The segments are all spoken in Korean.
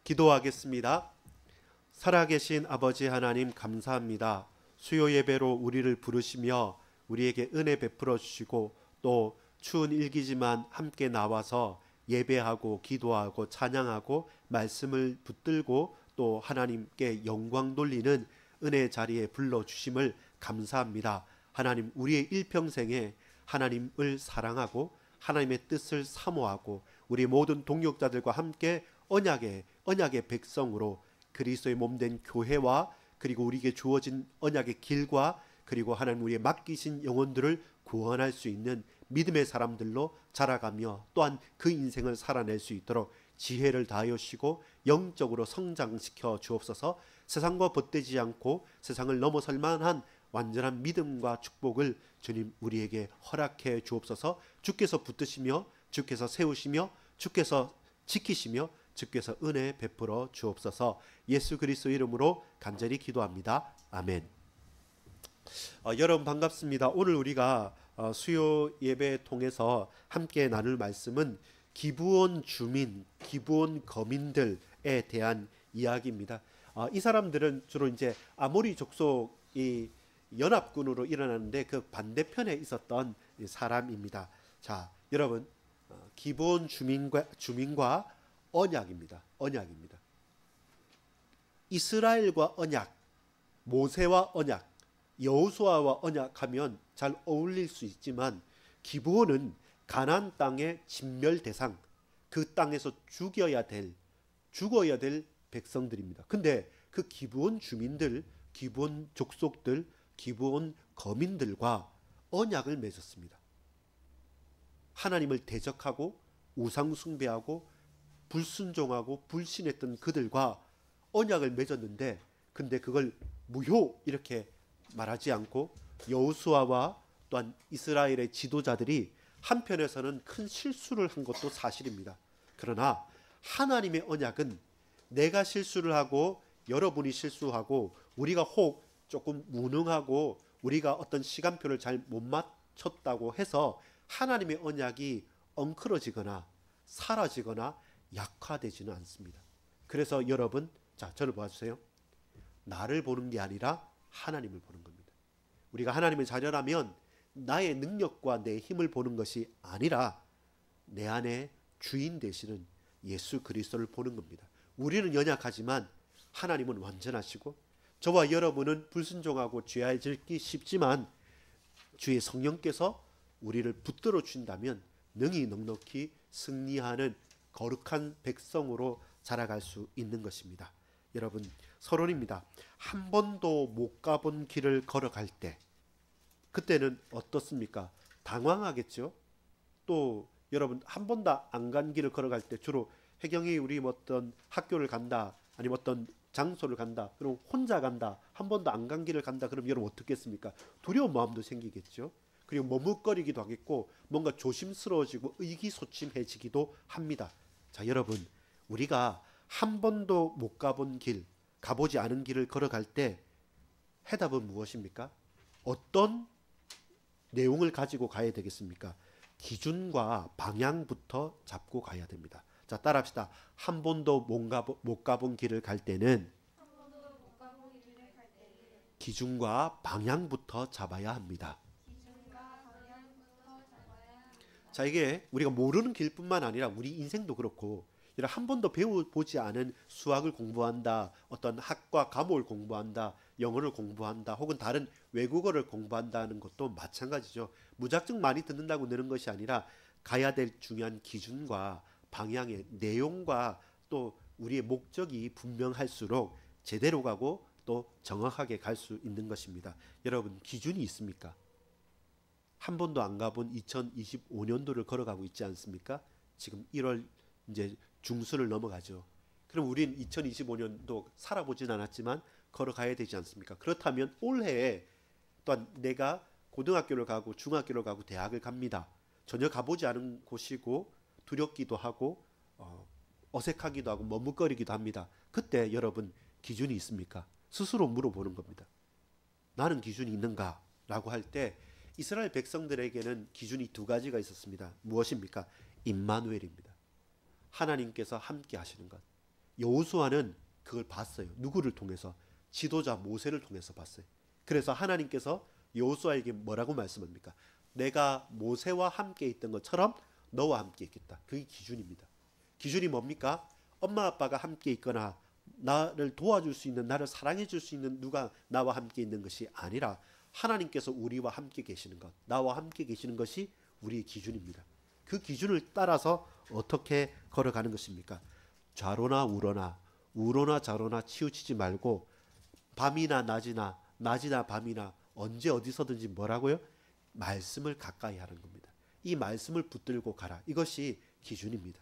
기도하겠습니다. 살아계신 아버지 하나님 감사합니다. 수요 예배로 우리를 부르시며 우리에게 은혜 베풀어 주시고 또 추운 일기지만 함께 나와서 예배하고 기도하고 찬양하고 말씀을 붙들고 또 하나님께 영광 돌리는 은혜 자리에 불러주심을 감사합니다. 하나님, 우리의 일평생에 하나님을 사랑하고 하나님의 뜻을 사모하고 우리 모든 동역자들과 함께 언약의 백성으로 그리스도의 몸된 교회와 그리고 우리에게 주어진 언약의 길과 그리고 하나님 우리의 맡기신 영혼들을 구원할 수 있는 믿음의 사람들로 자라가며 또한 그 인생을 살아낼 수 있도록 지혜를 다하여 주시고 영적으로 성장시켜 주옵소서. 세상과 벗되지 않고 세상을 넘어설 만한 완전한 믿음과 축복을 주님 우리에게 허락해 주옵소서. 주께서 붙드시며 주께서 세우시며 주께서 지키시며 주께서 은혜 베풀어 주옵소서. 예수 그리스도 이름으로 간절히 기도합니다. 아멘. 여러분 반갑습니다. 오늘 우리가 수요 예배 통해서 함께 나눌 말씀은 기브온 주민, 기브온 거민들에 대한 이야기입니다. 이 사람들은 주로 이제 아모리 족속이 연합군으로 일어나는데 그 반대편에 있었던 사람입니다. 자, 여러분, 기브온 주민과 언약입니다. 언약입니다. 이스라엘과 언약, 모세와 언약, 여호수아와 언약하면 잘 어울릴 수 있지만 기브온은 가나안 땅의 진멸 대상, 그 땅에서 죽어야 될 백성들입니다. 근데 그 기브온 주민들, 기브온 족속들, 기브온 거민들과 언약을 맺었습니다. 하나님을 대적하고 우상 숭배하고 불순종하고 불신했던 그들과 언약을 맺었는데 근데 그걸 무효 이렇게 말하지 않고 여호수아와 또한 이스라엘의 지도자들이 한편에서는 큰 실수를 한 것도 사실입니다. 그러나 하나님의 언약은 내가 실수를 하고 여러분이 실수하고 우리가 혹 조금 무능하고 우리가 어떤 시간표를 잘 못 맞췄다고 해서 하나님의 언약이 엉클어지거나 사라지거나 약화되지는 않습니다. 그래서 여러분, 자, 저를 봐주세요. 나를 보는 게 아니라 하나님을 보는 겁니다. 우리가 하나님의 자녀라면 나의 능력과 내 힘을 보는 것이 아니라 내 안에 주인 되시는 예수 그리스도를 보는 겁니다. 우리는 연약하지만 하나님은 완전하시고 저와 여러분은 불순종하고 죄를 짓기 쉽지만 주의 성령께서 우리를 붙들어 주신다면 능히 넉넉히 승리하는 거룩한 백성으로 자라갈 수 있는 것입니다. 여러분, 서론입니다. 한 번도 못 가본 길을 걸어갈 때 그때는 어떻습니까? 당황하겠죠. 또 여러분 한 번도 안 간 길을 걸어갈 때 주로 혜경이 우리 어떤 학교를 간다 아니면 어떤 장소를 간다 그럼 혼자 간다 한 번도 안 간 길을 간다 그럼 여러분 어떻겠습니까? 두려운 마음도 생기겠죠. 그리고 머뭇거리기도 하겠고 뭔가 조심스러워지고 의기소침해지기도 합니다. 자, 여러분, 우리가 한 번도 못 가본 길, 가보지 않은 길을 걸어갈 때 해답은 무엇입니까? 어떤 내용을 가지고 가야 되겠습니까? 기준과 방향부터 잡고 가야 됩니다. 자, 따라합시다. 한 번도 못 가본 길을 갈 때는 기준과 방향부터 잡아야 합니다. 자, 이게 우리가 모르는 길뿐만 아니라 우리 인생도 그렇고 한 번도 배워보지 않은 수학을 공부한다, 어떤 학과 과목을 공부한다, 영어를 공부한다, 혹은 다른 외국어를 공부한다는 것도 마찬가지죠. 무작정 많이 듣는다고 느는 것이 아니라 가야 될 중요한 기준과 방향의 내용과 또 우리의 목적이 분명할수록 제대로 가고 또 정확하게 갈 수 있는 것입니다. 여러분, 기준이 있습니까? 한 번도 안 가본 2025년도를 걸어가고 있지 않습니까? 지금 1월 이제 중순을 넘어가죠. 그럼 우린 2025년도 살아보진 않았지만 걸어가야 되지 않습니까? 그렇다면 올해에 또한 내가 고등학교를 가고 중학교를 가고 대학을 갑니다. 전혀 가보지 않은 곳이고 두렵기도 하고 어색하기도 하고 머뭇거리기도 합니다. 그때 여러분 기준이 있습니까? 스스로 물어보는 겁니다. 나는 기준이 있는가? 라고 할 때 이스라엘 백성들에게는 기준이 두 가지가 있었습니다. 무엇입니까? 임마누엘입니다. 하나님께서 함께 하시는 것. 여호수아는 그걸 봤어요. 누구를 통해서? 지도자 모세를 통해서 봤어요. 그래서 하나님께서 여호수아에게 뭐라고 말씀합니까? 내가 모세와 함께 있던 것처럼 너와 함께 있겠다. 그게 기준입니다. 기준이 뭡니까? 엄마 아빠가 함께 있거나 나를 도와줄 수 있는, 나를 사랑해 줄 수 있는 누가 나와 함께 있는 것이 아니라 하나님께서 우리와 함께 계시는 것, 나와 함께 계시는 것이 우리의 기준입니다. 그 기준을 따라서 어떻게 걸어가는 것입니까? 좌로나 우로나, 우로나 좌로나 치우치지 말고 밤이나 낮이나 낮이나 밤이나 언제 어디서든지 뭐라고요? 말씀을 가까이 하는 겁니다. 이 말씀을 붙들고 가라. 이것이 기준입니다.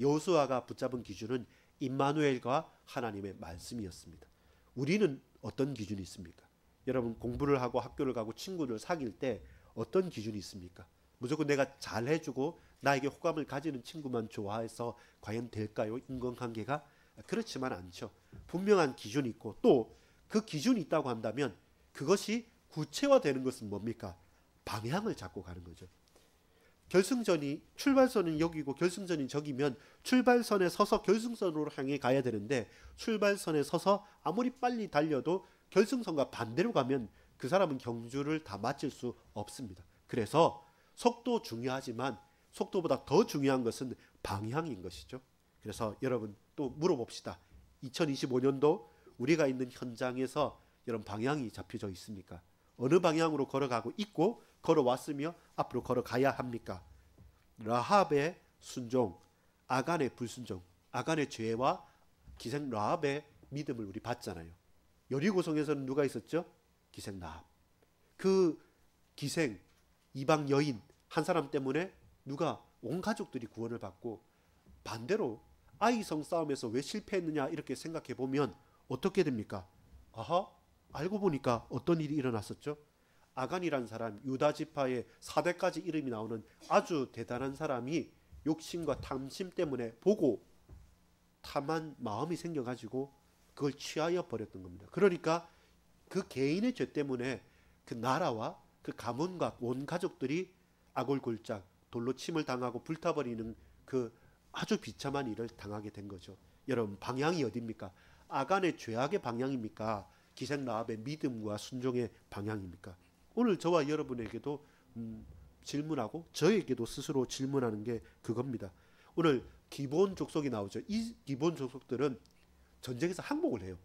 여호수아가 붙잡은 기준은 임마누엘과 하나님의 말씀이었습니다. 우리는 어떤 기준이 있습니까? 여러분 공부를 하고 학교를 가고 친구를 사귈 때 어떤 기준이 있습니까? 무조건 내가 잘해주고 나에게 호감을 가지는 친구만 좋아해서 과연 될까요? 인간관계가? 그렇지만 않죠. 분명한 기준이 있고 또 그 기준이 있다고 한다면 그것이 구체화되는 것은 뭡니까? 방향을 잡고 가는 거죠. 결승전이 출발선은 여기고 결승전이 저기면 출발선에 서서 결승선으로 향해 가야 되는데 출발선에 서서 아무리 빨리 달려도 결승선과 반대로 가면 그 사람은 경주를 다 마칠 수 없습니다. 그래서 속도 중요하지만 속도보다 더 중요한 것은 방향인 것이죠. 그래서 여러분 또 물어봅시다. 2025년도 우리가 있는 현장에서 여러분 방향이 잡혀져 있습니까? 어느 방향으로 걸어가고 있고 걸어왔으며 앞으로 걸어가야 합니까? 라합의 순종, 아간의 불순종, 아간의 죄와 기생 라합의 믿음을 우리 봤잖아요. 여리고성에서는 누가 있었죠? 기생 라합. 그 기생 이방 여인 한 사람 때문에 누가 온 가족들이 구원을 받고 반대로 아이성 싸움에서 왜 실패했느냐 이렇게 생각해 보면 어떻게 됩니까? 아하, 알고 보니까 어떤 일이 일어났었죠? 아간이란 사람, 유다 지파의 4대까지 이름이 나오는 아주 대단한 사람이 욕심과 탐심 때문에 보고 탐한 마음이 생겨가지고 그걸 취하여 버렸던 겁니다. 그러니까 그 개인의 죄 때문에 그 나라와 그 가문과 온 가족들이 아골골짝 돌로 침을 당하고 불타버리는 그 아주 비참한 일을 당하게 된 거죠. 여러분 방향이 어디입니까? 아간의 죄악의 방향입니까? 기생 라합의 믿음과 순종의 방향입니까? 오늘 저와 여러분에게도 질문하고 저에게도 스스로 질문하는 게 그겁니다. 오늘 기본 족속이 나오죠. 이 기본 족속들은 전쟁에서 항복을 해요.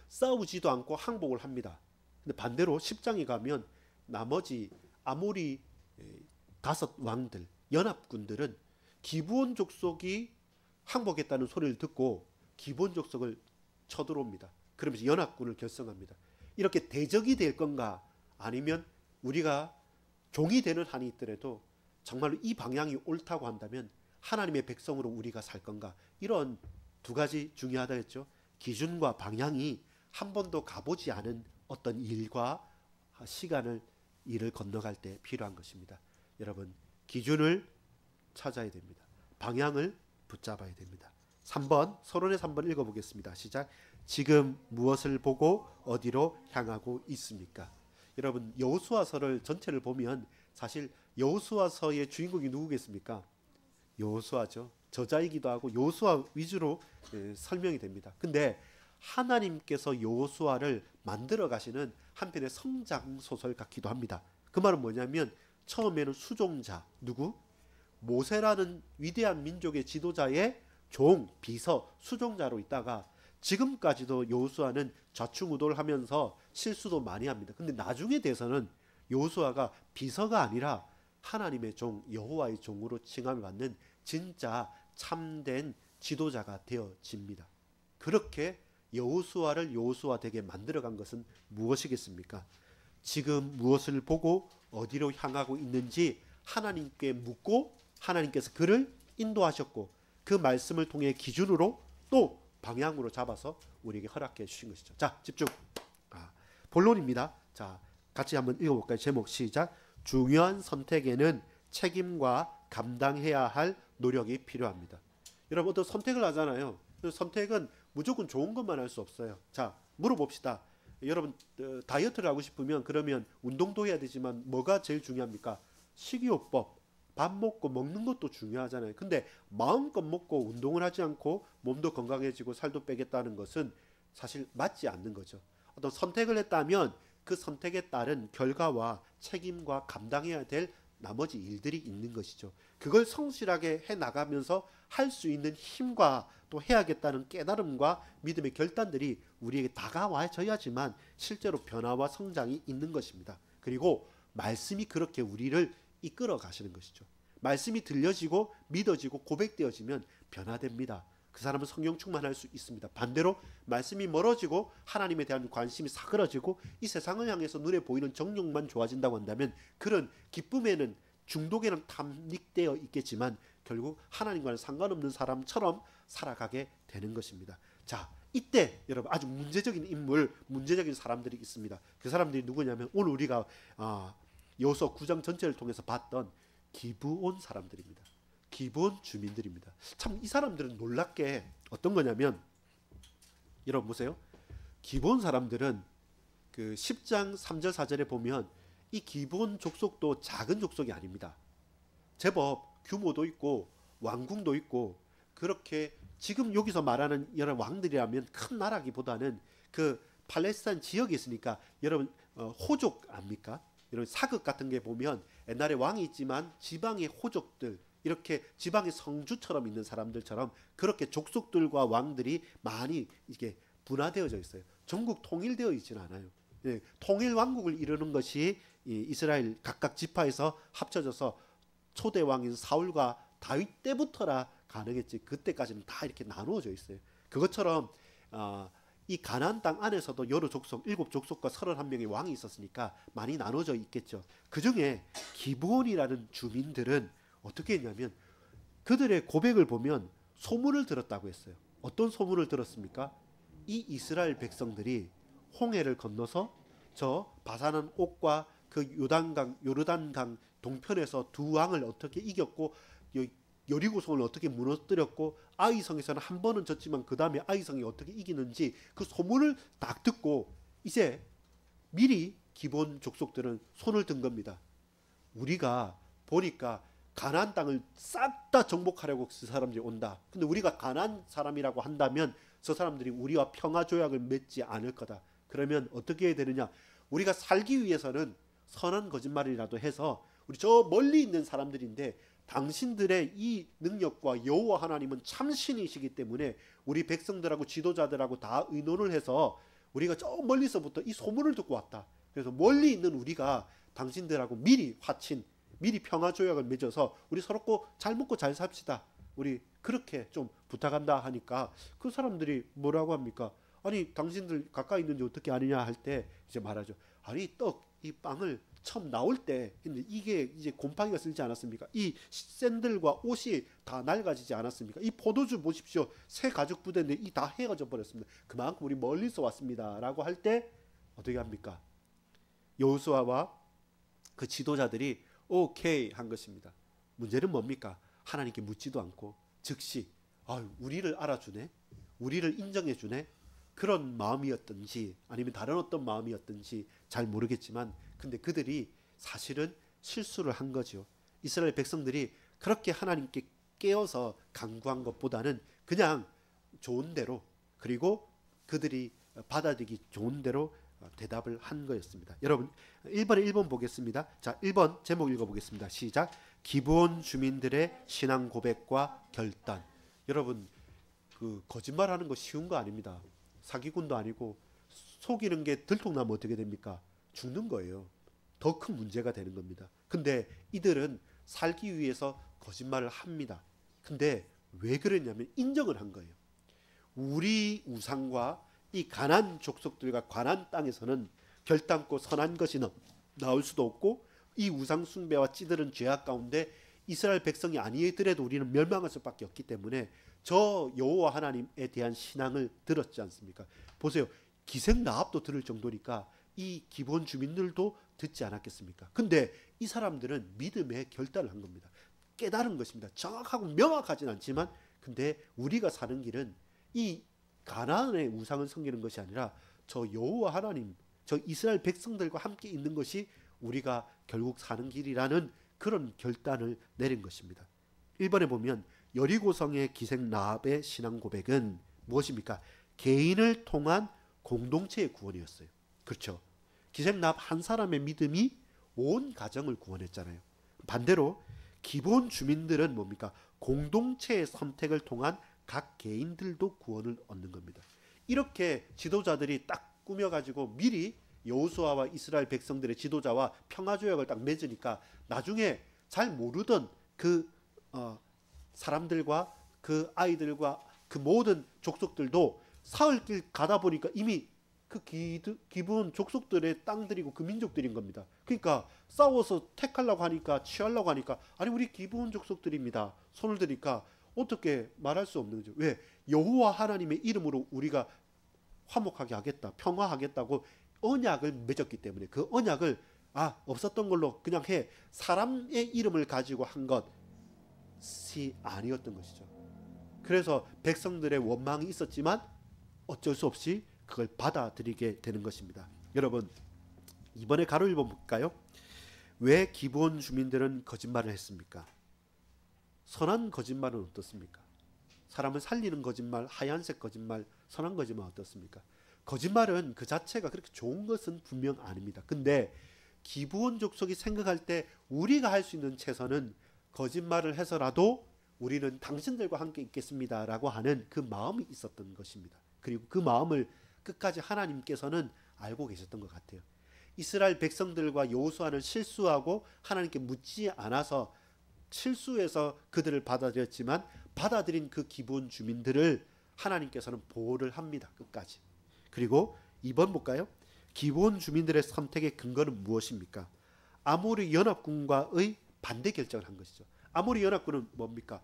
싸우지도 않고 항복을 합니다. 근데 반대로 10장에 가면 나머지 아모리 5 왕들, 연합군들은 기브온 족속이 항복했다는 소리를 듣고 기브온 족속을 쳐들어옵니다. 그러면서 연합군을 결성합니다. 이렇게 대적이 될 건가 아니면 우리가 종이 되는 한이 있더라도 정말로 이 방향이 옳다고 한다면 하나님의 백성으로 우리가 살 건가, 이런 두 가지 중요하다 했죠. 기준과 방향이 한 번도 가보지 않은 어떤 일과 시간을 일을 건너갈 때 필요한 것입니다. 여러분 기준을 찾아야 됩니다. 방향을 붙잡아야 됩니다. 3번 서론의 3번 읽어보겠습니다. 시작. 지금 무엇을 보고 어디로 향하고 있습니까? 여러분 여호수아서를 전체를 보면 사실 여호수아서의 주인공이 누구겠습니까? 여호수아죠. 저자이기도 하고 여호수아 위주로 설명이 됩니다. 근데 하나님께서 여호수아를 만들어 가시는 한편의 성장 소설 같기도 합니다. 그 말은 뭐냐면 처음에는 수종자, 누구? 모세라는 위대한 민족의 지도자의 종, 비서, 수종자로 있다가 지금까지도 여호수아는 좌충우돌하면서 실수도 많이 합니다. 근데 나중에 돼서는 여호수아가 비서가 아니라 하나님의 종, 여호와의 종으로 칭함을 받는 진짜 참된 지도자가 되어집니다. 그렇게 여호수아를 여호수아 되게 만들어간 것은 무엇이겠습니까? 지금 무엇을 보고 어디로 향하고 있는지 하나님께 묻고 하나님께서 그를 인도하셨고 그 말씀을 통해 기준으로 또 방향으로 잡아서 우리에게 허락해 주신 것이죠. 자, 집중. 본론입니다. 자, 같이 한번 읽어볼까요? 제목 시작. 중요한 선택에는 책임과 감당해야 할 노력이 필요합니다. 여러분 어떤 선택을 하잖아요. 선택은 무조건 좋은 것만 할 수 없어요. 자, 물어봅시다. 여러분 다이어트를 하고 싶으면 그러면 운동도 해야 되지만 뭐가 제일 중요합니까? 식이요법, 밥 먹고 먹는 것도 중요하잖아요. 근데 마음껏 먹고 운동을 하지 않고 몸도 건강해지고 살도 빼겠다는 것은 사실 맞지 않는 거죠. 어떤 선택을 했다면 그 선택에 따른 결과와 책임과 감당해야 될 나머지 일들이 있는 것이죠. 그걸 성실하게 해 나가면서 할 수 있는 힘과 또 해야겠다는 깨달음과 믿음의 결단들이 우리에게 다가와줘야지만 실제로 변화와 성장이 있는 것입니다. 그리고 말씀이 그렇게 우리를 이끌어 가시는 것이죠. 말씀이 들려지고 믿어지고 고백되어지면 변화됩니다. 그 사람은 성령 충만할 수 있습니다. 반대로 말씀이 멀어지고 하나님에 대한 관심이 사그러지고 이 세상을 향해서 눈에 보이는 정욕만 좋아진다고 한다면 그런 기쁨에는 중독에는 탐닉되어 있겠지만 결국 하나님과는 상관없는 사람처럼 살아가게 되는 것입니다. 자, 이때 여러분 아주 문제적인 인물, 문제적인 사람들이 있습니다. 그 사람들이 누구냐면 오늘 우리가 여호수아 9장 전체를 통해서 봤던 기브온 사람들입니다. 기브온 주민들입니다. 참 이 사람들은 놀랍게 어떤 거냐면 여러분 보세요. 기브온 사람들은 그 10장 3절 4절에 보면 이 기브온 족속도 작은 족속이 아닙니다. 제법 규모도 있고 왕궁도 있고 그렇게 지금 여기서 말하는 여러 왕들이라면 큰 나라기보다는 그 팔레스타인 지역에 있으니까 여러분 호족 압니까? 이런 사극 같은 게 보면 옛날에 왕이 있지만 지방의 호족들 이렇게 지방의 성주처럼 있는 사람들처럼 그렇게 족속들과 왕들이 많이 이게 분화되어져 있어요. 전국 통일되어 있지는 않아요. 예, 통일 왕국을 이루는 것이 이스라엘 각각 지파에서 합쳐져서 초대 왕인 사울과 다윗 때부터라 가능했지 그때까지는 다 이렇게 나누어져 있어요. 그것처럼 이 가나안 땅 안에서도 여러 족속, 7족속과 31명의 왕이 있었으니까 많이 나눠져 있겠죠. 그 중에 기브온이라는 주민들은 어떻게 했냐면 그들의 고백을 보면 소문을 들었다고 했어요. 어떤 소문을 들었습니까? 이 이스라엘 백성들이 홍해를 건너서 저 바사는 옥과 그 요르단강 동편에서 두 왕을 어떻게 이겼고 여리고성을 어떻게 무너뜨렸고 아이성에서는 한 번은 졌지만 그 다음에 아이성이 어떻게 이기는지 그 소문을 딱 듣고 이제 미리 기본 족속들은 손을 든 겁니다. 우리가 보니까 가나안 땅을 싹 다 정복하려고 그 사람들이 온다. 근데 우리가 가나안 사람이라고 한다면 저 사람들이 우리와 평화 조약을 맺지 않을 거다. 그러면 어떻게 해야 되느냐? 우리가 살기 위해서는 선한 거짓말이라도 해서 우리 저 멀리 있는 사람들인데 당신들의 이 능력과 여호와 하나님은 참신이시기 때문에 우리 백성들하고 지도자들하고 다 의논을 해서 우리가 저 멀리서부터 이 소문을 듣고 왔다. 그래서 멀리 있는 우리가 당신들하고 미리 평화 조약을 맺어서 우리 서로 잘 먹고 잘 삽시다. 우리 그렇게 좀 부탁한다 하니까 그 사람들이 뭐라고 합니까? 아니 당신들 가까이 있는지 어떻게 아느냐 할 때 이제 말하죠. 아니 이 빵을 처음 나올 때 근데 이게 이제 곰팡이가 쓸지 않았습니까? 이 샌들과 옷이 다 낡아지지 않았습니까? 이 포도주 보십시오. 새 가죽 부대인데 이 다 헤어져 버렸습니다. 그만큼 우리 멀리서 왔습니다라고 할 때 어떻게 합니까? 여호수아와 그 지도자들이 오케이 한 것입니다. 문제는 뭡니까? 하나님께 묻지도 않고 즉시 우리를 알아주네, 우리를 인정해주네 그런 마음이었든지 아니면 다른 어떤 마음이었든지 잘 모르겠지만 근데 그들이 사실은 실수를 한 거죠. 이스라엘 백성들이 그렇게 하나님께 깨어서 간구한 것보다는 그냥 좋은 대로 그리고 그들이 받아들이기 좋은 대로 대답을 한 거였습니다. 여러분 1번에 1번 보겠습니다. 자 1번 제목 읽어보겠습니다. 시작. 기브온 주민들의 신앙 고백과 결단. 여러분 그 거짓말하는 거 쉬운 거 아닙니다. 사기꾼도 아니고 속이는 게 들통나면 어떻게 됩니까? 죽는 거예요. 더 큰 문제가 되는 겁니다. 근데 이들은 살기 위해서 거짓말을 합니다. 근데 왜 그랬냐면 인정을 한 거예요. 우리 우상과 이 가나안 족속들과 가나안 땅에서는 결단코 선한 것이 나올 수도 없고 이 우상 숭배와 찌들은 죄악 가운데 이스라엘 백성이 아니더라도 우리는 멸망할 수밖에 없기 때문에 저 여호와 하나님에 대한 신앙을 들었지 않습니까? 보세요. 기생나합도 들을 정도니까 이 기본 주민들도 듣지 않았겠습니까? 근데 이 사람들은 믿음의 결단을 한 겁니다. 깨달은 것입니다. 정확하고 명확하진 않지만 근데 우리가 사는 길은 이 가나안의 우상을 섬기는 것이 아니라 저 여호와 하나님, 저 이스라엘 백성들과 함께 있는 것이 우리가 결국 사는 길이라는 그런 결단을 내린 것입니다. 1번에 보면 여리고성의 기생 라합의 신앙 고백은 무엇입니까? 개인을 통한 공동체의 구원이었어요. 그렇죠. 기생 라합 한 사람의 믿음이 온 가정을 구원했잖아요. 반대로 기본 주민들은 뭡니까? 공동체의 선택을 통한 각 개인들도 구원을 얻는 겁니다. 이렇게 지도자들이 딱 꾸며가지고 미리 여호수아와 이스라엘 백성들의 지도자와 평화조약을 딱 맺으니까 나중에 잘 모르던 그 사람들과 그 아이들과 그 모든 족속들도 사흘길 가다 보니까 이미 그 기본 족속들의 땅들이고 그 민족들인 겁니다. 그러니까 싸워서 택하려고 하니까 취하려고 하니까 아니 우리 기본 족속들입니다. 손을 드니까 어떻게 말할 수 없는 거죠. 왜? 여호와 하나님의 이름으로 우리가 화목하게 하겠다, 평화하겠다고 언약을 맺었기 때문에 그 언약을 없었던 걸로 그냥 해 사람의 이름을 가지고 한 것이 아니었던 것이죠. 그래서 백성들의 원망이 있었지만 어쩔 수 없이 그걸 받아들이게 되는 것입니다. 여러분 이번에 가로 1번 볼까요? 왜 기브온 주민들은 거짓말을 했습니까? 선한 거짓말은 어떻습니까? 사람을 살리는 거짓말, 하얀색 거짓말, 선한 거짓말 어떻습니까? 거짓말은 그 자체가 그렇게 좋은 것은 분명 아닙니다. 근데 기브온 족속이 생각할 때 우리가 할 수 있는 최선은 거짓말을 해서라도 우리는 당신들과 함께 있겠습니다라고 하는 그 마음이 있었던 것입니다. 그리고 그 마음을 끝까지 하나님께서는 알고 계셨던 것 같아요. 이스라엘 백성들과 여호수아는 실수하고 하나님께 묻지 않아서 실수해서 그들을 받아들였지만 받아들인 그 기본 주민들을 하나님께서는 보호를 합니다. 끝까지. 그리고 2번 볼까요? 기본 주민들의 선택의 근거는 무엇입니까? 아모리 연합군과의 반대 결정을 한 것이죠. 아모리 연합군은 뭡니까?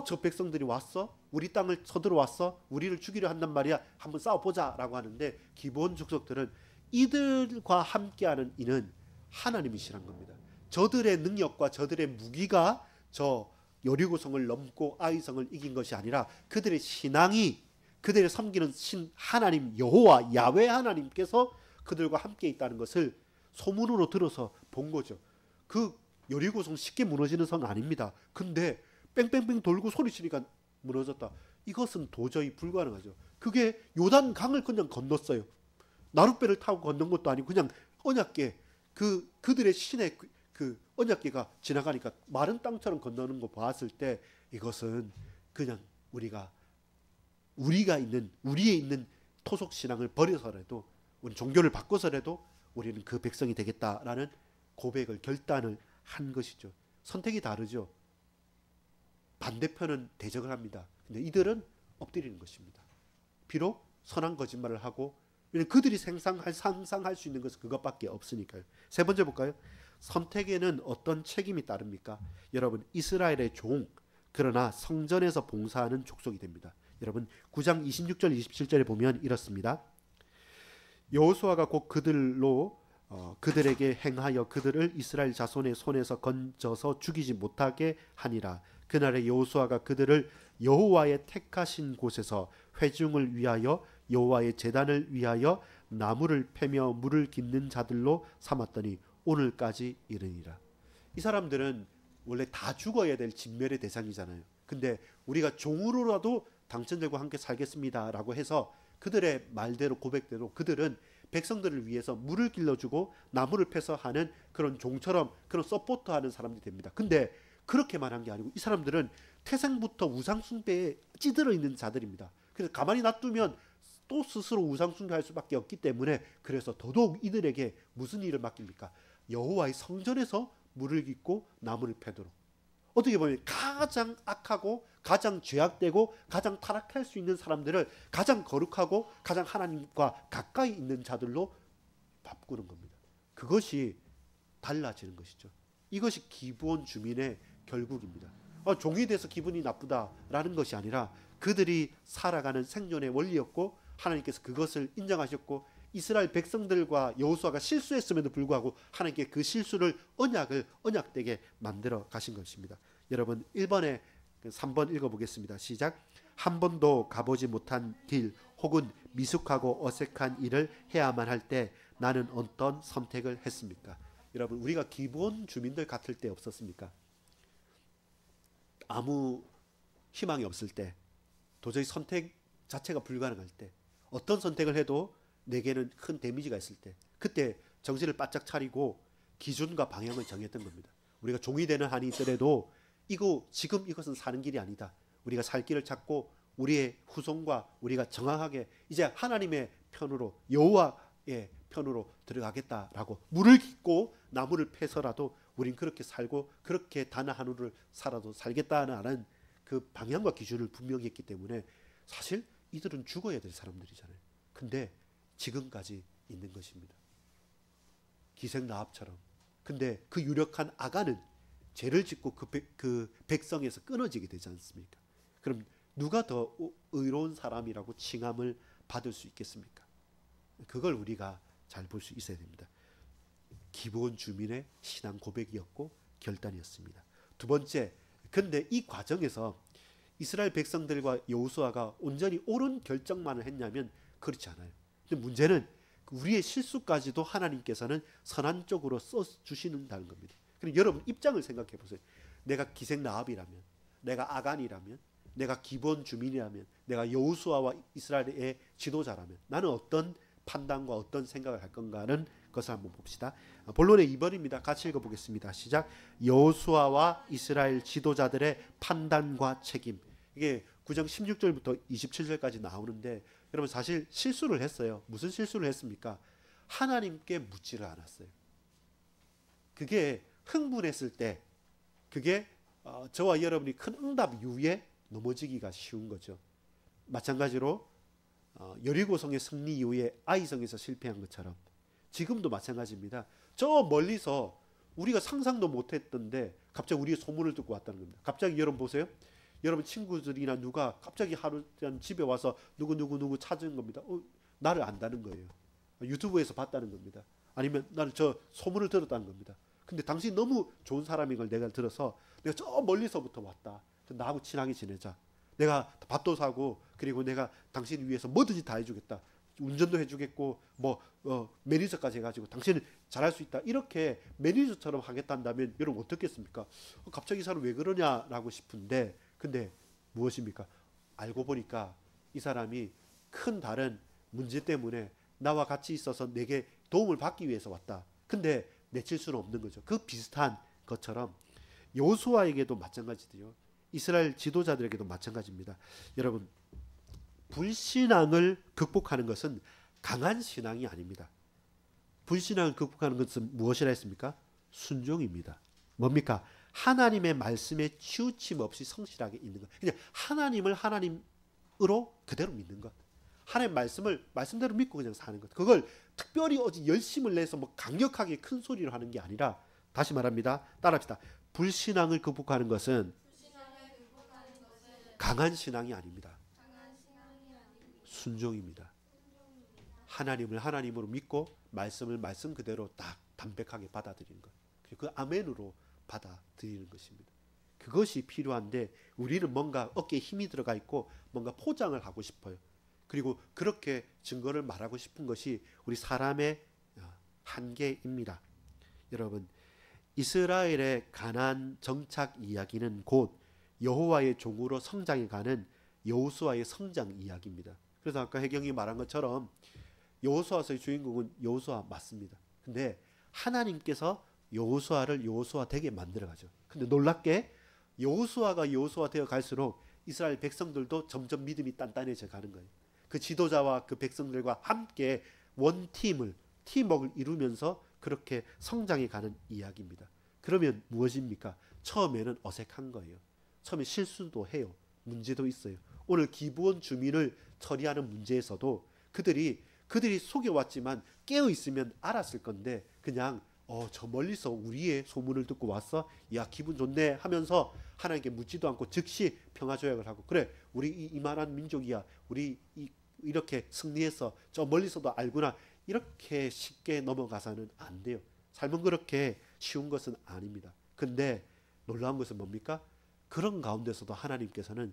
저 백성들이 왔어? 우리 땅을 쳐들어왔어? 우리를 죽이려 한단 말이야. 한번 싸워보자 라고 하는데 기본 족속들은 이들과 함께하는 이는 하나님이시란 겁니다. 저들의 능력과 저들의 무기가 저 여리고성을 넘고 아이성을 이긴 것이 아니라 그들의 신앙이 그들의 섬기는 신 하나님 여호와 야훼 하나님께서 그들과 함께 있다는 것을 소문으로 들어서 본 거죠. 그 여리고성 쉽게 무너지는 성 아닙니다. 근데 뺑뺑뺑 돌고 소리치니까 무너졌다. 이것은 도저히 불가능하죠. 그게 요단 강을 그냥 건넜어요. 나룻배를 타고 건넌 것도 아니고 그냥 언약궤 그들의 신의 그 언약궤가 지나가니까 마른 땅처럼 건너는 거 봤을 때 이것은 그냥 우리의 있는 토속 신앙을 버려서라도 우리 종교를 바꿔서라도 우리는 그 백성이 되겠다라는 고백을 결단을 한 것이죠. 선택이 다르죠. 반대편은 대적을 합니다. 근데 이들은 엎드리는 것입니다. 비록 선한 거짓말을 하고 그들이 상상할 수 있는 것은 그것밖에 없으니까요. 세 번째 볼까요? 선택에는 어떤 책임이 따릅니까? 여러분 이스라엘의 종 그러나 성전에서 봉사하는 족속이 됩니다. 여러분 9장 26절 27절에 보면 이렇습니다. 여호수아가 곧 그들에게 행하여 그들을 이스라엘 자손의 손에서 건져서 죽이지 못하게 하니라. 그날에 여호수아가 그들을 여호와의 택하신 곳에서 회중을 위하여 여호와의 제단을 위하여 나무를 패며 물을 깃는 자들로 삼았더니 오늘까지 이르니라. 이 사람들은 원래 다 죽어야 될 진멸의 대상이잖아요. 근데 우리가 종으로라도 당신들과 함께 살겠습니다라고 해서 그들의 말대로 고백대로 그들은 백성들을 위해서 물을 길러주고 나무를 패서 하는 그런 종처럼 그런 서포트하는 사람들이 됩니다. 근데 그렇게만 한 게 아니고 이 사람들은 태생부터 우상 숭배에 찌들어 있는 자들입니다. 그래서 가만히 놔두면 또 스스로 우상 숭배할 수밖에 없기 때문에 그래서 더더욱 이들에게 무슨 일을 맡깁니까? 여호와의 성전에서 물을 깃고 나무를 패도록. 어떻게 보면 가장 악하고 가장 죄악되고 가장 타락할 수 있는 사람들을 가장 거룩하고 가장 하나님과 가까이 있는 자들로 바꾸는 겁니다. 그것이 달라지는 것이죠. 이것이 기브온 주민의 결국입니다. 종이 돼서 기분이 나쁘다라는 것이 아니라 그들이 살아가는 생존의 원리였고 하나님께서 그것을 인정하셨고 이스라엘 백성들과 여호수아가 실수했음에도 불구하고 하나님께 그 실수를 언약되게 만들어 가신 것입니다. 여러분 1번에 3번 읽어보겠습니다. 시작. 한 번도 가보지 못한 길 혹은 미숙하고 어색한 일을 해야만 할 때 나는 어떤 선택을 했습니까? 여러분 우리가 기본 주민들 같을 때 없었습니까? 아무 희망이 없을 때, 도저히 선택 자체가 불가능할 때, 어떤 선택을 해도 내게는 큰 데미지가 있을 때, 그때 정신을 바짝 차리고 기준과 방향을 정했던 겁니다. 우리가 종이 되는 한이 있더라도 지금 이것은 사는 길이 아니다. 우리가 살 길을 찾고 우리의 후손과 우리가 정확하게 이제 하나님의 편으로, 여호와의 편으로 들어가겠다라고 물을 깃고 나무를 패서라도 우린 그렇게 살고 그렇게 단 하루를 살아도 살겠다는 그 방향과 기준을 분명히 했기 때문에 사실 이들은 죽어야 될 사람들이잖아요. 근데 지금까지 있는 것입니다. 기생라합처럼. 근데 그 유력한 아간은 죄를 짓고 그 백성에서 끊어지게 되지 않습니까? 그럼 누가 더 의로운 사람이라고 칭함을 받을 수 있겠습니까? 그걸 우리가 잘 볼 수 있어야 됩니다. 기본 주민의 신앙 고백이었고 결단이었습니다. 두 번째, 근데 이 과정에서 이스라엘 백성들과 여호수아가 온전히 옳은 결정만을 했냐면 그렇지 않아요. 근데 문제는 우리의 실수까지도 하나님께서는 선한 쪽으로 써주시는다는 겁니다. 그럼 여러분 입장을 생각해 보세요. 내가 기생라합이라면, 내가 아간이라면, 내가 기본 주민이라면, 내가 여호수아와 이스라엘의 지도자라면 나는 어떤 판단과 어떤 생각을 할 건가는 것을 한번 봅시다. 본론의 2번입니다. 같이 읽어보겠습니다. 시작. 여호수아와 이스라엘 지도자들의 판단과 책임. 이게 9장 16절부터 27절까지 나오는데 여러분 사실 실수를 했어요. 무슨 실수를 했습니까? 하나님께 묻지를 않았어요. 그게 흥분했을 때 그게 저와 여러분이 큰 응답 이후에 넘어지기가 쉬운 거죠. 마찬가지로 여리고성의 승리 이후에 아이성에서 실패한 것처럼 지금도 마찬가지입니다. 저 멀리서 우리가 상상도 못했던데 갑자기 우리의 소문을 듣고 왔다는 겁니다. 갑자기 여러분 보세요. 여러분 친구들이나 누가 갑자기 하루 집에 와서 누구 찾은 겁니다. 나를 안다는 거예요. 유튜브에서 봤다는 겁니다. 아니면 나는 저 소문을 들었다는 겁니다. 근데 당신이 너무 좋은 사람인 걸 내가 들어서 내가 저 멀리서부터 왔다. 나하고 친하게 지내자. 내가 밥도 사고 그리고 내가 당신 위해서 뭐든지 다 해주겠다. 운전도 해주겠고 매니저까지 해가지고 당신은 잘할 수 있다. 이렇게 매니저처럼 하겠다면 여러분 어떻겠습니까? 갑자기 이 사람 왜 그러냐라고 싶은데 근데 무엇입니까? 알고 보니까 이 사람이 큰 다른 문제 때문에 나와 같이 있어서 내게 도움을 받기 위해서 왔다. 근데 내칠 수는 없는 거죠. 그 비슷한 것처럼 여호수아에게도 마찬가지고요. 이스라엘 지도자들에게도 마찬가지입니다. 여러분 불신앙을 극복하는 것은 강한 신앙이 아닙니다. 불신앙을 극복하는 것은 무엇이라 했습니까? 순종입니다. 뭡니까? 하나님의 말씀에 치우침 없이 성실하게 있는 것. 그냥 하나님을 하나님으로 그대로 믿는 것. 하나님 말씀을 말씀대로 믿고 그냥 사는 것. 그걸 특별히 어디 열심을 내서 뭐 강력하게 큰 소리로 하는 게 아니라 다시 말합니다. 따라합시다. 불신앙을 극복하는 것은 강한 신앙이 아닙니다. 순종입니다. 하나님을 하나님으로 믿고 말씀을 말씀 그대로 딱 담백하게 받아들이는 것. 그리고 그 아멘으로 받아들이는 것입니다. 그것이 필요한데 우리는 뭔가 어깨에 힘이 들어가 있고 뭔가 포장을 하고 싶어요. 그리고 그렇게 증거를 말하고 싶은 것이 우리 사람의 한계입니다. 여러분 이스라엘의 가나안 정착 이야기는 곧 여호와의 종으로 성장해가는 여호수아의 성장 이야기입니다. 그래서 아까 혜경이 말한 것처럼 여호수아서의 주인공은 여호수아 맞습니다. 근데 하나님께서 여호수아를 여호수아 되게 만들어가죠. 근데 놀랍게 여호수아가 여호수아 되어 갈수록 이스라엘 백성들도 점점 믿음이 단단해져 가는 거예요. 그 지도자와 그 백성들과 함께 팀워크를 이루면서 그렇게 성장해 가는 이야기입니다. 그러면 무엇입니까? 처음에는 어색한 거예요. 처음에 실수도 해요. 문제도 있어요. 오늘 기브온 주민을 처리하는 문제에서도 그들이 속여왔지만 깨어있으면 알았을 건데 그냥 저 멀리서 우리의 소문을 듣고 왔어? 야 기분 좋네 하면서 하나님께 묻지도 않고 즉시 평화조약을 하고 그래 우리 이만한 민족이야 우리 이렇게 승리해서 저 멀리서도 알구나 이렇게 쉽게 넘어가서는 안 돼요. 삶은 그렇게 쉬운 것은 아닙니다. 근데 놀라운 것은 뭡니까? 그런 가운데서도 하나님께서는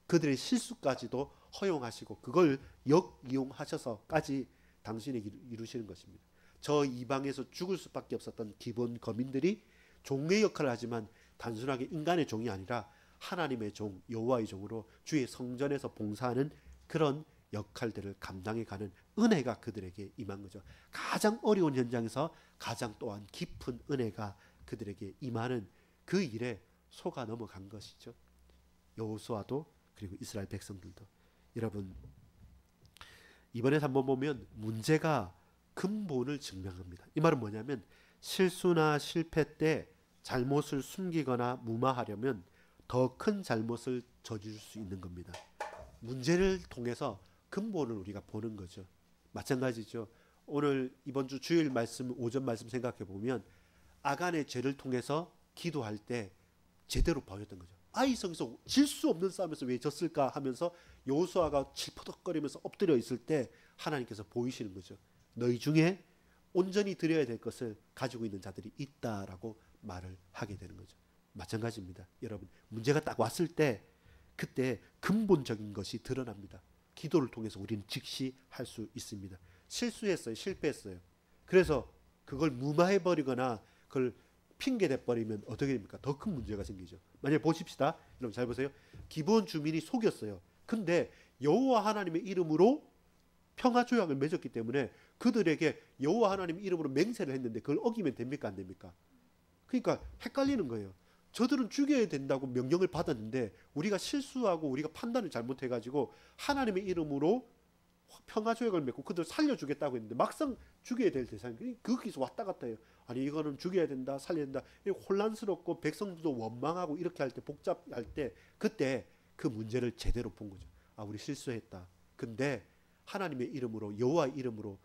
그들의 실수까지도 허용하시고 그걸 역이용하셔서까지 당신에게 이루시는 것입니다. 저 이방에서 죽을 수밖에 없었던 기본 거민들이 종의 역할을 하지만 단순하게 인간의 종이 아니라 하나님의 종, 여호와의 종으로 주의 성전에서 봉사하는 그런 역할들을 감당해가는 은혜가 그들에게 임한 거죠. 가장 어려운 현장에서 가장 또한 깊은 은혜가 그들에게 임하는 그 일에 속아 넘어간 것이죠. 여호수아도 그리고 이스라엘 백성들도. 여러분, 이번에 한번 보면 문제가 근본을 증명합니다. 이 말은 뭐냐면 실수나 실패 때 잘못을 숨기거나 무마하려면 더 큰 잘못을 저지를 수 있는 겁니다. 문제를 통해서 근본을 우리가 보는 거죠. 마찬가지죠. 오늘 이번 주 주일 말씀, 오전 말씀 생각해 보면 아간의 죄를 통해서 기도할 때 제대로 보였던 거죠. 아이성에서 질 수 없는 싸움에서 왜 졌을까 하면서 여호수아가 칠퍼덕거리면서 엎드려 있을 때 하나님께서 보이시는 거죠. 너희 중에 온전히 드려야 될 것을 가지고 있는 자들이 있다라고 말을 하게 되는 거죠. 마찬가지입니다. 여러분, 문제가 딱 왔을 때 그때 근본적인 것이 드러납니다. 기도를 통해서 우리는 즉시 할 수 있습니다. 실수했어요. 실패했어요. 그래서 그걸 무마해버리거나 그걸 핑계대버리면 어떻게 됩니까? 더 큰 문제가 생기죠. 만약에 보십시다. 여러분 잘 보세요. 기본 주민이 속였어요. 근데 여호와 하나님의 이름으로 평화조약을 맺었기 때문에 그들에게 여호와 하나님의 이름으로 맹세를 했는데 그걸 어기면 됩니까? 안 됩니까? 그러니까 헷갈리는 거예요. 저들은 죽여야 된다고 명령을 받았는데 우리가 실수하고 우리가 판단을 잘못해가지고 하나님의 이름으로 평화조약을 맺고 그들 살려주겠다고 했는데 막상 죽여야 될 대상이 거기서 왔다 갔다 해요. 아니 이거는 죽여야 된다, 살려야 된다. 혼란스럽고 백성들도 원망하고 이렇게 할 때, 복잡할 때 그때 그 문제를 제대로 본 거죠. 아, 우리 실수했다. 근데 하나님의 이름으로, 여호와의 이름으로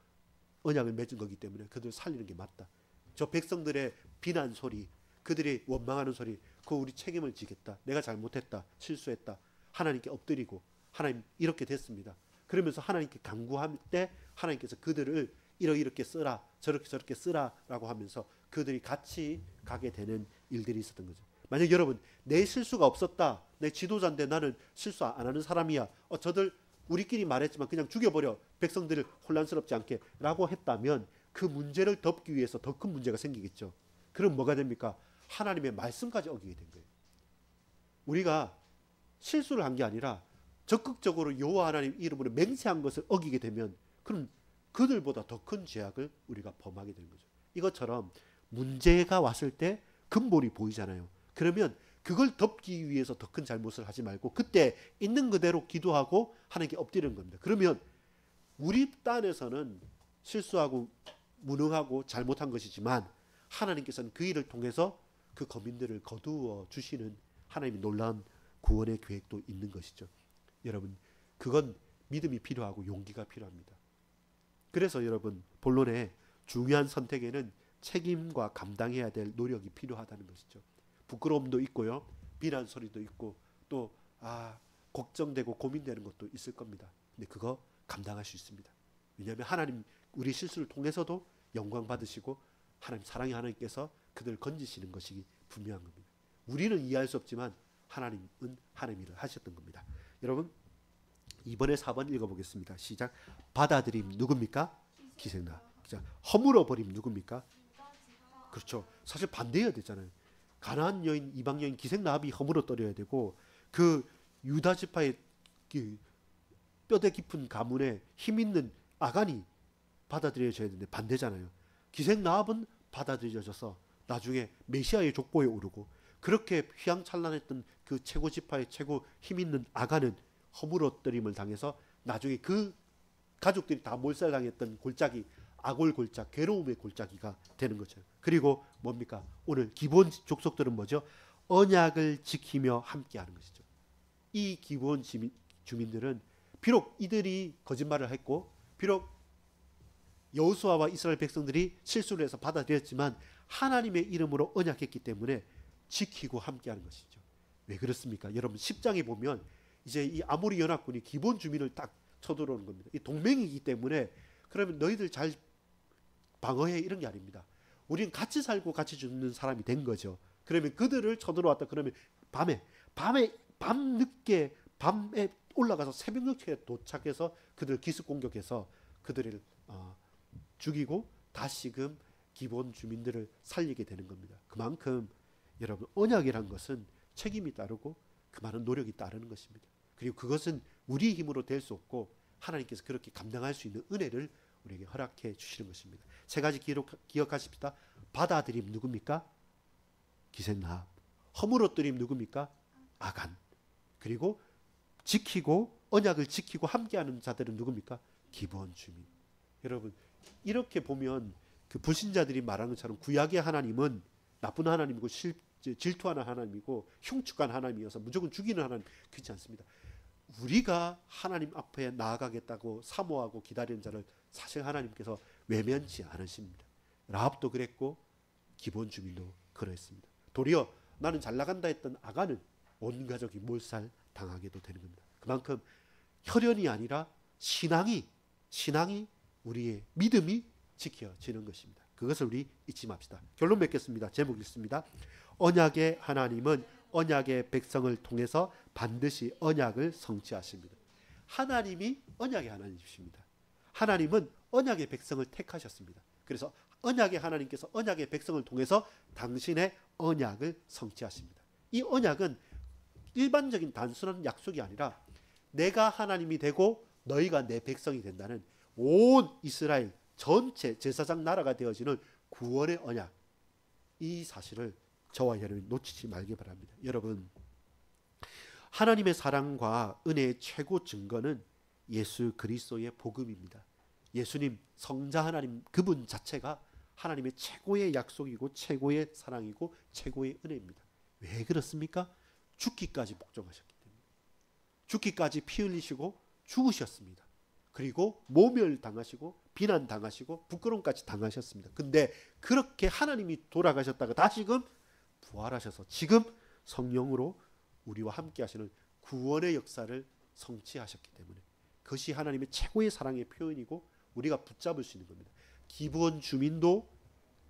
언약을 맺은 거기 때문에 그들 살리는 게 맞다. 저 백성들의 비난 소리, 그들이 원망하는 소리, 그거 우리 책임을 지겠다. 내가 잘못했다. 실수했다. 하나님께 엎드리고 하나님 이렇게 됐습니다. 그러면서 하나님께 간구할 때 하나님께서 그들을 이렇게 쓰라, 저렇게 쓰라라고 하면서 그들이 같이 가게 되는 일들이 있었던 거죠. 만약 여러분 내 실수가 없었다. 내 지도자인데 나는 실수 안 하는 사람이야. 저들 우리끼리 말했지만 그냥 죽여버려. 백성들을 혼란스럽지 않게 라고 했다면 그 문제를 덮기 위해서 더 큰 문제가 생기겠죠. 그럼 뭐가 됩니까? 하나님의 말씀까지 어기게 된 거예요. 우리가 실수를 한 게 아니라 적극적으로 여호와 하나님 이름으로 맹세한 것을 어기게 되면 그럼 그들보다 더 큰 죄악을 우리가 범하게 되는 거죠. 이것처럼 문제가 왔을 때 근본이 보이잖아요. 그러면 그걸 덮기 위해서 더 큰 잘못을 하지 말고 그때 있는 그대로 기도하고 하나님께 엎드리는 겁니다. 그러면 우리 딴에서는 실수하고 무능하고 잘못한 것이지만 하나님께서는 그 일을 통해서 그 거민들을 거두어 주시는 하나님의 놀라운 구원의 계획도 있는 것이죠. 여러분, 그건 믿음이 필요하고 용기가 필요합니다. 그래서 여러분, 본론의 중요한 선택에는 책임과 감당해야 될 노력이 필요하다는 것이죠. 부끄러움도 있고요. 비난 소리도 있고 또 걱정되고 고민되는 것도 있을 겁니다. 근데 그거 감당할 수 있습니다. 왜냐하면 하나님 우리 실수를 통해서도 영광 받으시고 하나님 사랑의 하나님께서 그들을 건지시는 것이 분명한 겁니다. 우리는 이해할 수 없지만 하나님은 하나님 일을 하셨던 겁니다. 여러분 이번에 4번 읽어보겠습니다. 시작. 받아들임 누굽니까? 기생나. 허물어 버림 누굽니까? 그렇죠. 사실 반대해야 되잖아요. 가나안 여인, 이방 여인 기생나합이 허물어 떨어야 되고 그 유다 지파의 그 뼈대 깊은 가문에 힘 있는 아간이 받아들여져야 되는데 반대잖아요. 기생나합은 받아들여져서 나중에 메시아의 족보에 오르고 그렇게 휘황찬란했던 그 최고 지파의 최고 힘 있는 아간은 허물어뜨림을 당해서 나중에 그 가족들이 다 몰살당했던 골짜기 아골 골짜, 괴로움의 골짜기가 되는 거죠. 그리고 뭡니까? 오늘 기본 족속들은 뭐죠? 언약을 지키며 함께하는 것이죠. 이 기본 주민들은 비록 이들이 거짓말을 했고 비록 여호수아와 이스라엘 백성들이 실수를 해서 받아들였지만 하나님의 이름으로 언약했기 때문에 지키고 함께하는 것이죠. 왜 그렇습니까? 여러분 10장에 보면 이제 이 아모리 연합군이 기본 주민을 딱 쳐들어오는 겁니다. 이 동맹이기 때문에 그러면 너희들 잘 방어해 이런 게 아닙니다. 우리는 같이 살고 같이 죽는 사람이 된 거죠. 그러면 그들을 쳐들어왔다 그러면 밤늦게 밤에 올라가서 새벽녘에 도착해서 그들을 기습 공격해서 그들을 죽이고 다시금 기본 주민들을 살리게 되는 겁니다. 그만큼 여러분 언약이란 것은 책임이 따르고 그 많은 노력이 따르는 것입니다. 그리고 그것은 우리 힘으로 될 수 없고 하나님께서 그렇게 감당할 수 있는 은혜를 우리에게 허락해 주시는 것입니다. 세 가지 기억하십시다. 받아들임 누굽니까? 기생나합. 허물어뜨림 누굽니까? 아간. 그리고 지키고 언약을 지키고 함께하는 자들은 누굽니까? 기본 주민. 여러분 이렇게 보면 그 불신자들이 말하는 것처럼 구약의 하나님은 나쁜 하나님이고 질투하는 하나님이고 흉측한 하나님이어서 무조건 죽이는 하나님, 그렇지 않습니다. 우리가 하나님 앞에 나아가겠다고 사모하고 기다리는 자를 사실 하나님께서 외면치 않으십니다. 라합도 그랬고 기본 주민도 그랬습니다. 도리어 나는 잘 나간다 했던 아간은 온 가족이 몰살 당하게도 되는 겁니다. 그만큼 혈연이 아니라 신앙이 우리의 믿음이 지켜지는 것입니다. 그것을 우리 잊지 맙시다. 결론 맺겠습니다. 제목 읽습니다. 언약의 하나님은 언약의 백성을 통해서 반드시 언약을 성취하십니다. 하나님이 언약의 하나님이십니다. 하나님은 언약의 백성을 택하셨습니다. 그래서 언약의 하나님께서 언약의 백성을 통해서 당신의 언약을 성취하십니다. 이 언약은 일반적인 단순한 약속이 아니라 내가 하나님이 되고 너희가 내 백성이 된다는 온 이스라엘 전체 제사장 나라가 되어지는 구원의 언약, 이 사실을 저와 여러분이 놓치지 말기 바랍니다. 여러분, 하나님의 사랑과 은혜의 최고 증거는 예수 그리스도의 복음입니다. 예수님 성자 하나님 그분 자체가 하나님의 최고의 약속이고 최고의 사랑이고 최고의 은혜입니다. 왜 그렇습니까? 죽기까지 복종하셨기 때문에. 죽기까지 피 흘리시고 죽으셨습니다. 그리고 모멸당하시고 비난당하시고 부끄러움까지 당하셨습니다. 근데 그렇게 하나님이 돌아가셨다가 다시금 부활하셔서 지금 성령으로 우리와 함께 하시는 구원의 역사를 성취하셨기 때문에 그것이 하나님의 최고의 사랑의 표현이고 우리가 붙잡을 수 있는 겁니다. 기브온 주민도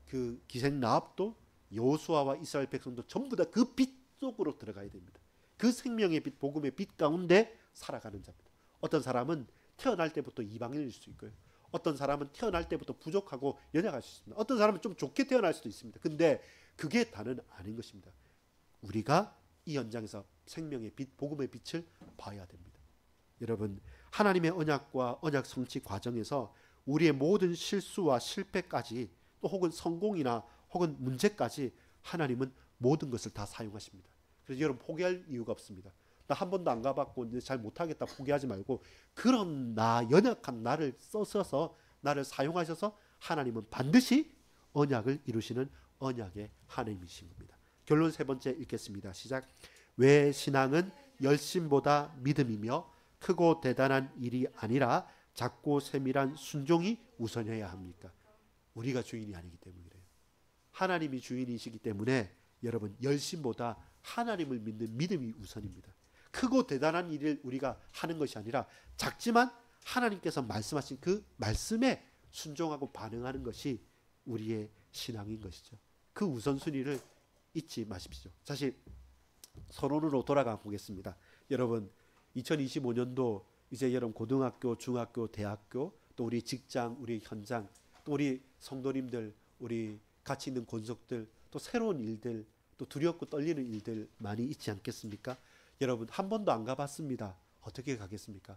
그 기생나합도 여호수아와 이스라엘 백성도 전부 다 그 빛 속으로 들어가야 됩니다. 그 생명의 빛, 복음의 빛 가운데 살아가는 자입니다. 어떤 사람은 태어날 때부터 이방인일 수 있고요. 어떤 사람은 태어날 때부터 부족하고 연약할 수 있습니다. 어떤 사람은 좀 좋게 태어날 수도 있습니다. 근데 그게 다는 아닌 것입니다. 우리가 이 현장에서 생명의 빛, 복음의 빛을 봐야 됩니다. 여러분, 하나님의 언약과 언약 성취 과정에서 우리의 모든 실수와 실패까지 또 혹은 성공이나 혹은 문제까지 하나님은 모든 것을 다 사용하십니다. 그래서 여러분 포기할 이유가 없습니다. 나 한 번도 안 가봤고 이제 잘 못하겠다 포기하지 말고 그런 나 연약한 나를 써서 나를 사용하셔서 하나님은 반드시 언약을 이루시는 언약의 하나님이신 겁니다. 결론 세 번째 읽겠습니다. 시작. 왜 신앙은 열심보다 믿음이며 크고 대단한 일이 아니라 작고 세밀한 순종이 우선해야 합니까? 우리가 주인이 아니기 때문에 그래요. 하나님이 주인이시기 때문에 여러분 열심보다 하나님을 믿는 믿음이 우선입니다. 크고 대단한 일을 우리가 하는 것이 아니라 작지만 하나님께서 말씀하신 그 말씀에 순종하고 반응하는 것이 우리의 신앙인 것이죠. 그 우선순위를 잊지 마십시오. 사실 서론으로 돌아가 보겠습니다. 여러분 2025년도 이제 여러분 고등학교, 중학교, 대학교 또 우리 직장, 우리 현장 또 우리 성도님들, 우리 같이 있는 권속들 또 새로운 일들 또 두렵고 떨리는 일들 많이 있지 않겠습니까? 여러분 한 번도 안 가봤습니다. 어떻게 가겠습니까?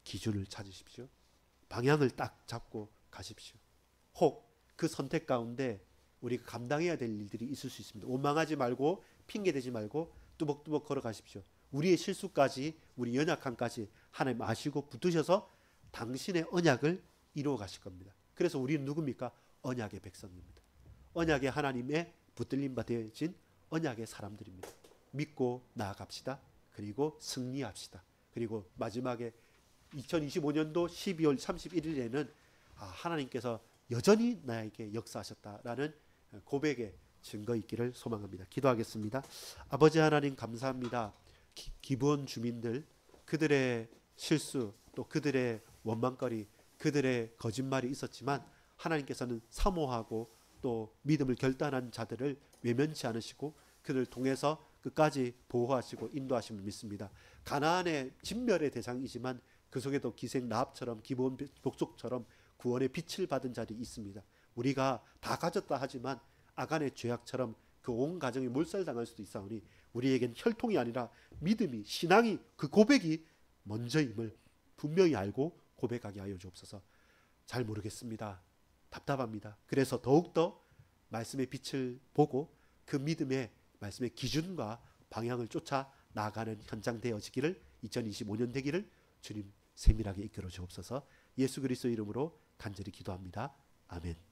기준을 찾으십시오. 방향을 딱 잡고 가십시오. 혹 그 선택 가운데 우리가 감당해야 될 일들이 있을 수 있습니다. 원망하지 말고 핑계대지 말고 뚜벅뚜벅 걸어가십시오. 우리의 실수까지 우리 연약함까지 하나님 아시고 붙으셔서 당신의 언약을 이루어 가실 겁니다. 그래서 우리는 누굽니까? 언약의 백성입니다. 언약의 하나님의 붙들림 받으신 언약의 사람들입니다. 믿고 나아갑시다. 그리고 승리합시다. 그리고 마지막에 2025년도 12월 31일에는 하나님께서 여전히 나에게 역사하셨다라는 고백의 증거 있기를 소망합니다. 기도하겠습니다. 아버지 하나님 감사합니다. 기브온 주민들 그들의 실수 또 그들의 원망거리 그들의 거짓말이 있었지만 하나님께서는 사모하고 또 믿음을 결단한 자들을 외면치 않으시고 그들을 통해서 끝까지 보호하시고 인도하심을 믿습니다. 가나안의 진멸의 대상이지만 그 속에도 기생 라합처럼 기브온 복속처럼 구원의 빛을 받은 자들이 있습니다. 우리가 다 가졌다 하지만 아간의 죄악처럼 그 온 가정이 몰살당할 수도 있사오니 우리에겐 혈통이 아니라 믿음이, 신앙이, 그 고백이 먼저임을 분명히 알고 고백하게 하여 주옵소서. 잘 모르겠습니다. 답답합니다. 그래서 더욱더 말씀의 빛을 보고 그 믿음의 말씀의 기준과 방향을 쫓아 나아가는 현장 되어지기를, 2025년 되기를 주님 세밀하게 이끌어 주옵소서. 예수 그리스도 이름으로 간절히 기도합니다. 아멘.